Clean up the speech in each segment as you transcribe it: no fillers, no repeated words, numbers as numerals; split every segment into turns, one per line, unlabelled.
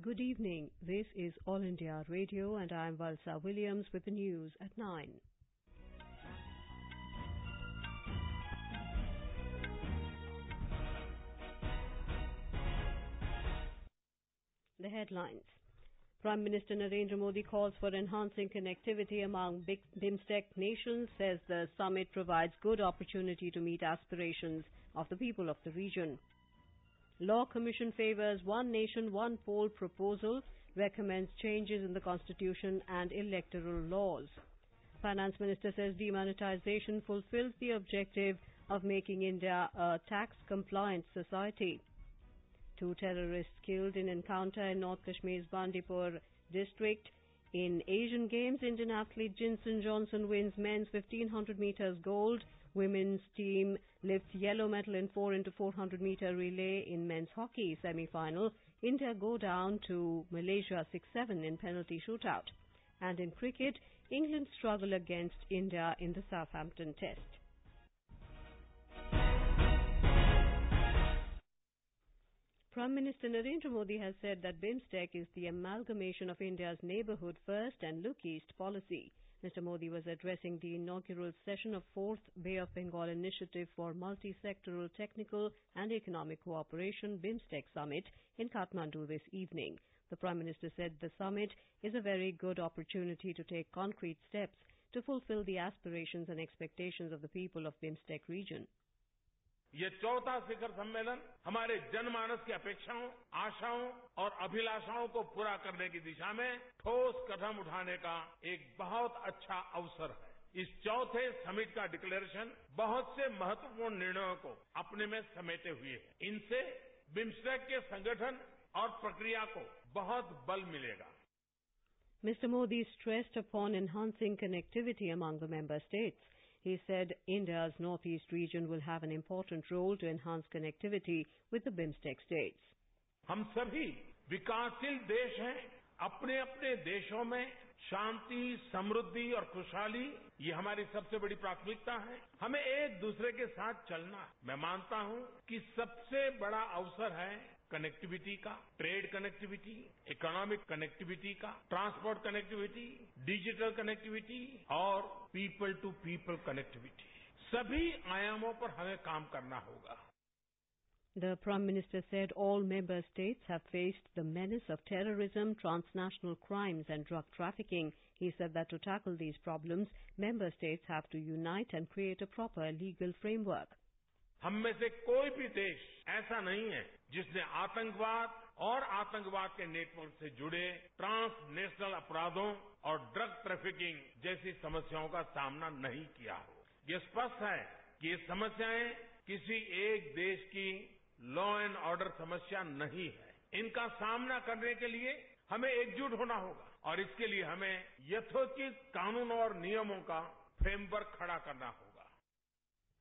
Good evening. This is All India Radio and I am Valsa Williams with the news at 9. The headlines. Prime Minister Narendra Modi calls for enhancing connectivity among BIMSTEC nations, says the summit provides good opportunity to meet aspirations of the people of the region. Law Commission favours one nation, one poll proposal, recommends changes in the constitution and electoral laws. Finance Minister says demonetization fulfills the objective of making India a tax-compliant society. 2 terrorists killed in encounter in North Kashmir's Bandipora district. In Asian Games, Indian athlete Jinson Johnson wins men's 1500 metres gold. Women's team lifts yellow medal in 4x400 metre relay. In men's hockey semi-final, India go down to Malaysia 6-7 in penalty shootout. And in cricket, England struggle against India in the Southampton Test. Prime Minister Narendra Modi has said that BIMSTEC is the amalgamation of India's neighbourhood first and look east policy. Mr. Modi was addressing the inaugural session of 4th Bay of Bengal Initiative for Multi-Sectoral Technical and Economic Cooperation BIMSTEC Summit in Kathmandu this evening. The Prime Minister said the summit is a very good opportunity to take concrete steps to fulfill the aspirations and expectations of the people of BIMSTEC region.
ये चौथा शिखर सम्मेलन हमारे जनमानस की अपेक्षाओं, आशाओं और अभिलाषाओं को पूरा करने की दिशा में ठोस कदम उठाने का एक बहुत अच्छा अवसर है। इस चौथे समिट का डिक्लेरेशन बहुत से महत्वपूर्ण निर्णयों को अपने में समेटे हुए है। इनसे बिम्स्टेक के संगठन और प्रक्रिया को बहुत बल मिलेगा।
Mr. Modi stressed upon enhancing connectivity among the member states. He said India's northeast region will have an important role to enhance connectivity with the BIMSTEC states.
हम सभी विकासशील देश हैं। अपने अपने देशों में शांति, समृद्धि और खुशहाली ये हमारी सबसे बड़ी प्राथमिकता है। हमें एक दूसरे के साथ चलना है। मैं मानता हूं कि सबसे बड़ा अवसर है कनेक्टिविटी का, ट्रेड कनेक्टिविटी, इकोनॉमिक कनेक्टिविटी का, ट्रांसपोर्ट कनेक्टिविटी, डिजिटल कनेक्टिविटी और पीपल टू पीपल कनेक्टिविटी। सभी आयामों पर हमें काम करना होगा।
The Prime Minister said all member states have faced the menace of terrorism, transnational crimes and drug trafficking. He said that to tackle these problems, member states have to unite and create a proper legal framework.
हम में से कोई भी देश ऐसा नहीं है जिसने आतंकवाद और आतंकवाद के नेटवर्क से जुड़े ट्रांसनेशनल अपराधों और ड्रग ट्रैफिकिंग जैसी समस्याओं का सामना नहीं किया हो। ये स्पष्ट है कि ये समस्याएं किसी एक देश की लॉ एंड ऑर्डर समस्या नहीं है। इनका सामना करने के लिए हमें एकजुट होना होगा और इसके लिए हमें यथोचित कानून और नियमों का फ्रेमवर्क खड़ा करना होगा।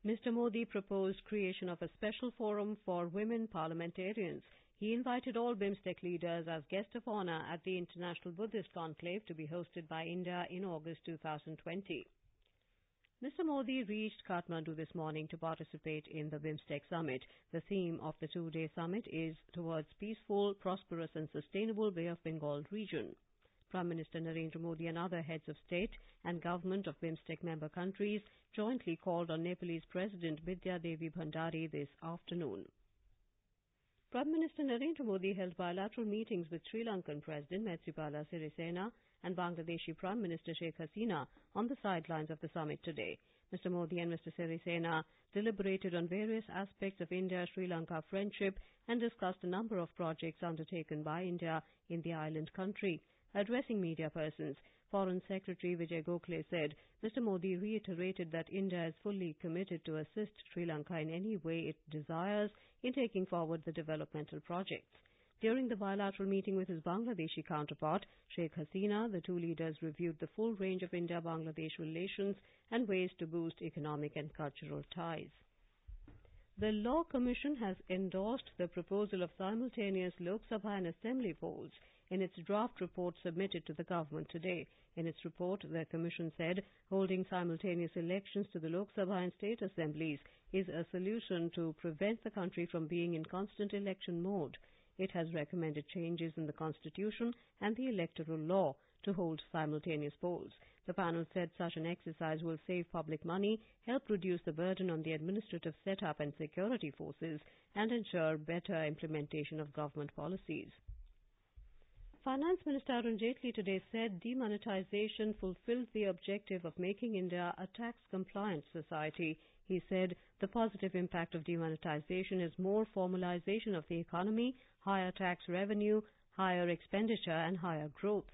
Mr. Modi proposed creation of a special forum for women parliamentarians. He invited all BIMSTEC leaders as guest of honour at the International Buddhist Conclave to be hosted by India in August 2020. Mr. Modi reached Kathmandu this morning to participate in the BIMSTEC summit. The theme of the 2-day summit is towards peaceful, prosperous and sustainable Bay of Bengal region. Prime Minister Narendra Modi and other heads of state and government of BIMSTEC member countries jointly called on Nepalese President Bidya Devi Bhandari this afternoon. Prime Minister Narendra Modi held bilateral meetings with Sri Lankan President Maithripala Sirisena and Bangladeshi Prime Minister Sheikh Hasina on the sidelines of the summit today. Mr. Modi and Mr. Sirisena deliberated on various aspects of India-Sri Lanka friendship and discussed a number of projects undertaken by India in the island country. Addressing media persons, Foreign Secretary Vijay Gokhale said Mr. Modi reiterated that India is fully committed to assist Sri Lanka in any way it desires in taking forward the developmental projects. During the bilateral meeting with his Bangladeshi counterpart, Sheikh Hasina, the two leaders reviewed the full range of India-Bangladesh relations and ways to boost economic and cultural ties. The Law Commission has endorsed the proposal of simultaneous Lok Sabha and Assembly polls in its draft report submitted to the government today. In its report, the Commission said holding simultaneous elections to the Lok Sabha and state assemblies is a solution to prevent the country from being in constant election mode. It has recommended changes in the constitution and the electoral law to hold simultaneous polls. The panel said such an exercise will save public money, help reduce the burden on the administrative setup and security forces, and ensure better implementation of government policies. Finance Minister Arun Jaitley today said demonetization fulfilled the objective of making India a tax-compliant society. He said the positive impact of demonetization is more formalization of the economy, higher tax revenue, higher expenditure and higher growth.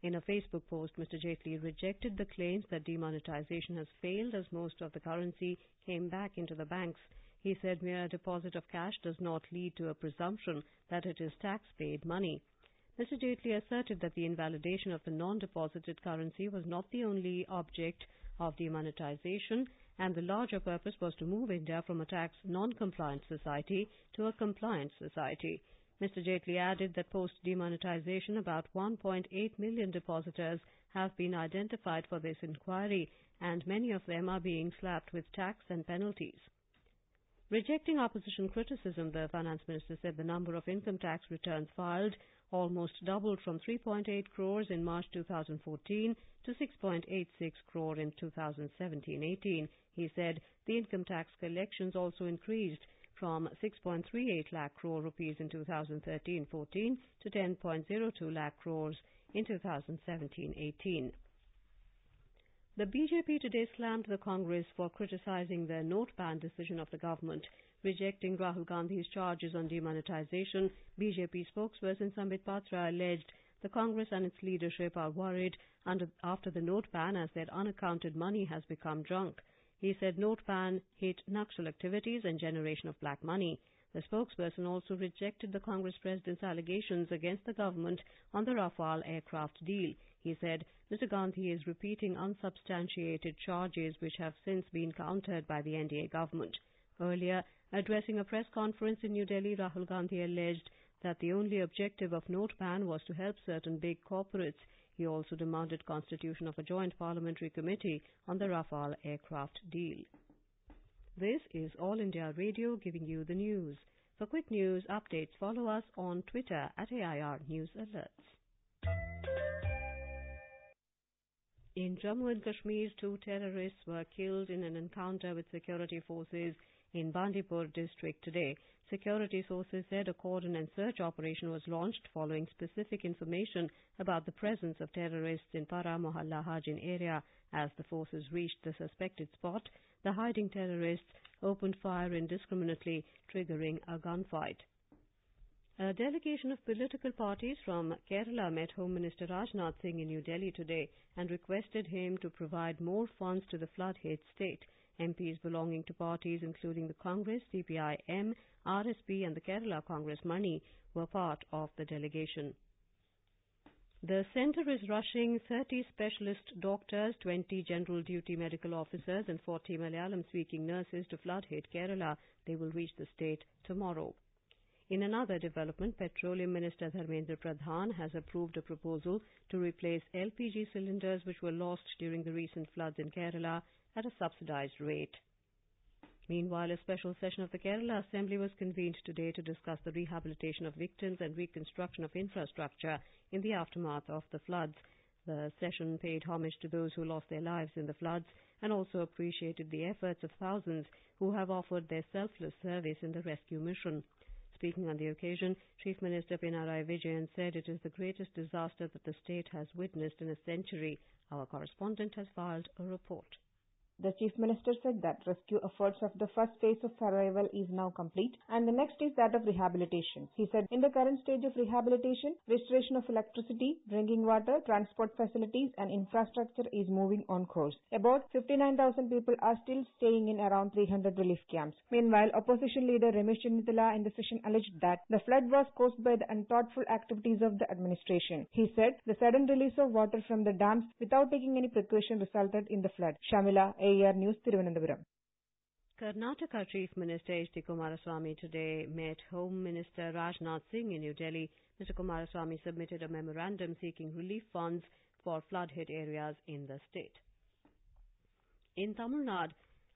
In a Facebook post, Mr. Jaitley rejected the claims that demonetization has failed as most of the currency came back into the banks. He said mere deposit of cash does not lead to a presumption that it is tax-paid money. Mr. Jaitley asserted that the invalidation of the non-deposited currency was not the only object of demonetization, and the larger purpose was to move India from a tax non-compliant society to a compliant society. Mr. Jaitley added that post-demonetization about 1.8 million depositors have been identified for this inquiry, and many of them are being slapped with tax and penalties. Rejecting opposition criticism, the finance minister said the number of income tax returns filed almost doubled from 3.8 crores in March 2014 to 6.86 crore in 2017-18. He said the income tax collections also increased from 6.38 lakh crore rupees in 2013-14 to 10.02 lakh crores in 2017-18. The BJP today slammed the Congress for criticizing the note ban decision of the government. Rejecting Rahul Gandhi's charges on demonetization, BJP spokesperson Sambit Patra alleged the Congress and its leadership are worried after the note ban as their unaccounted money has become junk. He said note ban hit Naxal activities and generation of black money. The spokesperson also rejected the Congress president's allegations against the government on the Rafale aircraft deal. He said Mr. Gandhi is repeating unsubstantiated charges which have since been countered by the NDA government. Earlier, addressing a press conference in New Delhi, Rahul Gandhi alleged that the only objective of note ban was to help certain big corporates. He also demanded constitution of a joint parliamentary committee on the Rafale aircraft deal. This is All India Radio giving you the news. For quick news updates, follow us on Twitter at AIR News Alerts. In Jammu and Kashmir, 2 terrorists were killed in an encounter with security forces in Bandipora district today. Security sources said a cordon and search operation was launched following specific information about the presence of terrorists in Para Mohalla Hajin area. As the forces reached the suspected spot, the hiding terrorists opened fire indiscriminately, triggering a gunfight. A delegation of political parties from Kerala met Home Minister Rajnath Singh in New Delhi today and requested him to provide more funds to the flood-hit state. MPs belonging to parties including the Congress, CPI-M, RSP and the Kerala Congress Mani were part of the delegation. The centre is rushing 30 specialist doctors, 20 general duty medical officers and 40 Malayalam-speaking nurses to flood-hit Kerala. They will reach the state tomorrow. In another development, Petroleum Minister Dharmendra Pradhan has approved a proposal to replace LPG cylinders which were lost during the recent floods in Kerala at a subsidized rate. Meanwhile, a special session of the Kerala Assembly was convened today to discuss the rehabilitation of victims and reconstruction of infrastructure in the aftermath of the floods. The session paid homage to those who lost their lives in the floods and also appreciated the efforts of thousands who have offered their selfless service in the rescue mission. Speaking on the occasion, Chief Minister Pinarayi Vijayan said it is the greatest disaster that the state has witnessed in a century. Our correspondent has filed a report.
The Chief Minister said that rescue efforts of the first phase of survival is now complete and the next is that of rehabilitation. He said in the current stage of rehabilitation, restoration of electricity, drinking water, transport facilities and infrastructure is moving on course. About 59,000 people are still staying in around 300 relief camps. Meanwhile, opposition leader Ramesh Chennithila in the session alleged that the flood was caused by the unthoughtful activities of the administration. He said the sudden release of water from the dams without taking any precaution resulted in the flood. Shamila, AR News, Thiruvananthapuram.
Karnataka Chief Minister H.D. Kumaraswamy today met Home Minister Rajnath Singh in New Delhi. Mr. Kumaraswamy submitted a memorandum seeking relief funds for flood-hit areas in the state. In Tamil Nadu,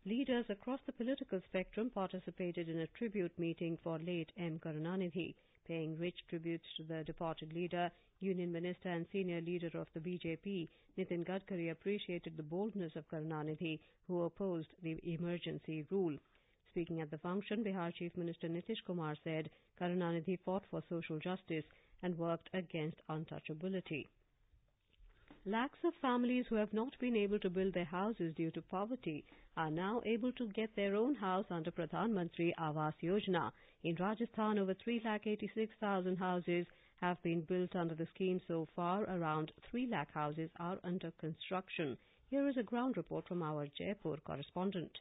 leaders across the political spectrum participated in a tribute meeting for late M. Karunanidhi. paying rich tributes to the departed leader. Union Minister and senior leader of the BJP, Nitin Gadkari, appreciated the boldness of Karunanidhi, who opposed the emergency rule. Speaking at the function, Bihar Chief Minister Nitish Kumar said Karunanidhi fought for social justice and worked against untouchability. Lakhs of families who have not been able to build their houses due to poverty are now able to get their own house under Pradhan Mantri Awas Yojana. In Rajasthan, over 3,86,000 houses have been built under the scheme so far. Around 3 lakh houses are under construction. Here is a ground report from our Jaipur correspondent.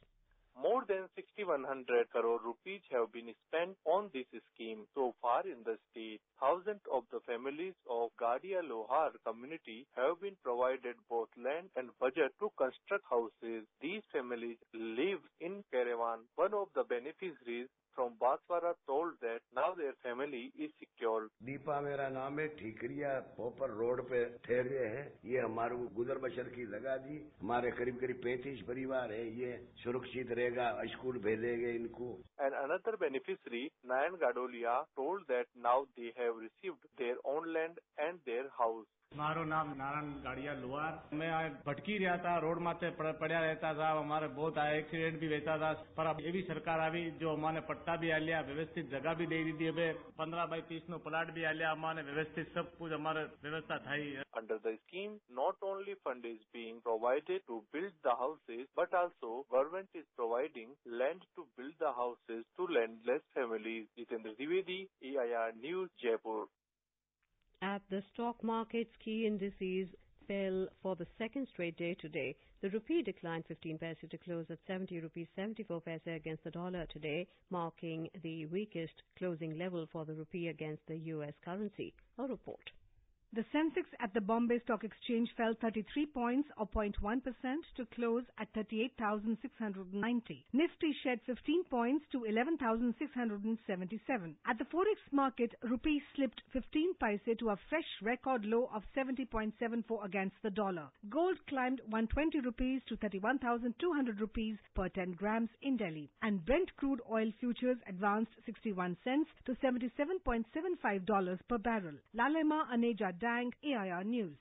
More than 6,100 crore rupees have been spent on this scheme so far in the state. Thousands of the families of Gadia Lohar community have been provided both land and budget to construct houses. These families live in caravan. One of the beneficiaries from Banswara told that now their family is secure.
Deepa मेरा नाम है, ठीकरिया पोपर road पे ठहरे हैं। ये हमारे गुजर बसर की जगह दी। हमारे करीब 35 परिवार है। ये सुरक्षित रहेगा, स्कूल भेजेंगे इनको।
And another beneficiary, Nayan Gadolia, told that now they have received their own land and their house.
मारो नाम नारायण गाड़िया लोहार। मैं भटकी रहा था, रोड माथे पड़ा रहता था। हमारे बहुत एक्सीडेंट भी रहता था, पर अब ये भी सरकार आई जो हमारे पट्टा भी आ लिया, व्यवस्थित जगह भी दे दी। अब 15 बाई 30 नो प्लाट भी आ लिया। हमारे व्यवस्थित सब कुछ हमारे व्यवस्था था ही।
Under the scheme, not only fund is being provided to build the houses, but also government is providing land to build the houses to landless families. Jitendra Dwivedi, AIR News, Jaipur.
At the stock markets, key indices fell for the second straight day today. The rupee declined 15 paise to close at 70 rupees 74 paise against the dollar today, marking the weakest closing level for the rupee against the US currency. A report.
The Sensex at the Bombay Stock Exchange fell 33 points or 0.1% to close at 38,690. Nifty shed 15 points to 11,677. At the Forex market, rupee slipped 15 paise to a fresh record low of 70.74 against the dollar. Gold climbed 120 rupees to 31,200 rupees per 10 grams in Delhi. And Brent crude oil futures advanced 61 cents to $77.75 per barrel. Lalema Aneja Dang, AIR News.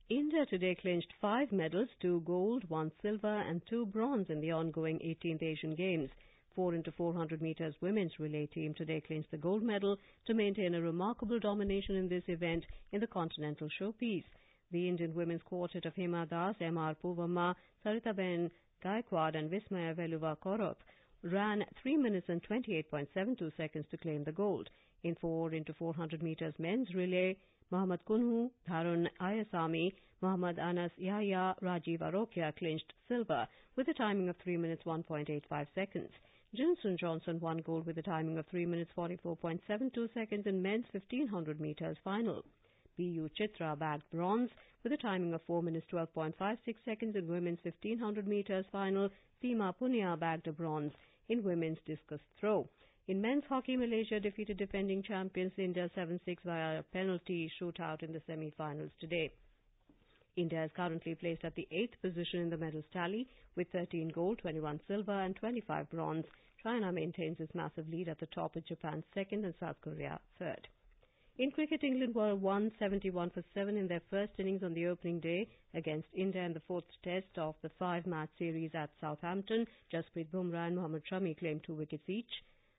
India today clinched 5 medals, 2 gold, 1 silver and 2 bronze in the ongoing 18th Asian Games. 4x400 meters women's relay team today clinched the gold medal to maintain a remarkable domination in this event in the continental showpiece. The Indian women's quartet of Hima Das, M.R. Puvamma, Saritaben Gaikwad and Vismaya Veluva Korop ran 3 minutes and 28.72 seconds to claim the gold. In 4x400 meters men's relay, Mohammad Kunhu, Dharun Ayasami, Mohammad Anas Yahya, Rajiv Arokia clinched silver with a timing of 3 minutes 1.85 seconds. Jinson Johnson won gold with a timing of 3 minutes 44.72 seconds in men's 1500 meters final. B.U. Chitra bagged bronze with a timing of 4 minutes 12.56 seconds in women's 1500 meters final. Seema Punia bagged a bronze in women's discus throw. In men's hockey, Malaysia defeated defending champions India 7-6 via a penalty shootout in the semi-finals today. India is currently placed at the 8th position in the medals tally with 13 gold, 21 silver and 25 bronze. China maintains its massive lead at the top with Japan second and South Korea third. In cricket, England were 171 for 7 in their first innings on the opening day against India in the 4th test of the 5-match series at Southampton. Jasprit Bumrah and Mohammad Shami claimed 2 wickets each.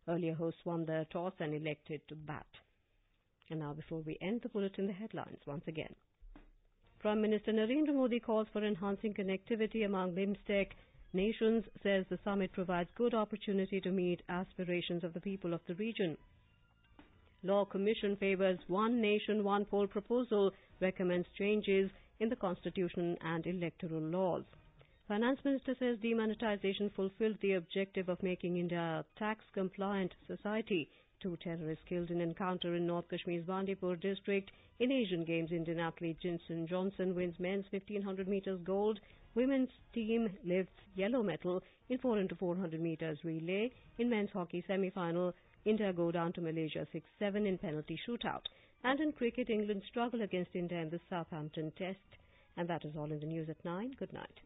Earlier hosts won the toss and elected to bat. And now, before we end the bulletin, the headlines once again. Prime Minister Narendra Modi calls for enhancing connectivity among BIMSTEC nations, says the summit provides good opportunity to meet aspirations of the people of the region. Law Commission favours one nation, one poll proposal, recommends changes in the constitution and electoral laws. Finance Minister says demonetization fulfilled the objective of making India a tax-compliant society. 2 terrorists killed in encounter in North Kashmir's Bandipora district. In Asian Games, Indian athlete Jinson Johnson wins men's 1500 meters gold. Women's team lifts yellow medal in 4x400 meters relay. In men's hockey semi-final, India go down to Malaysia 6-7 in penalty shootout. And in cricket, England struggle against India in the Southampton Test. And that is all in the news at 9. Good night.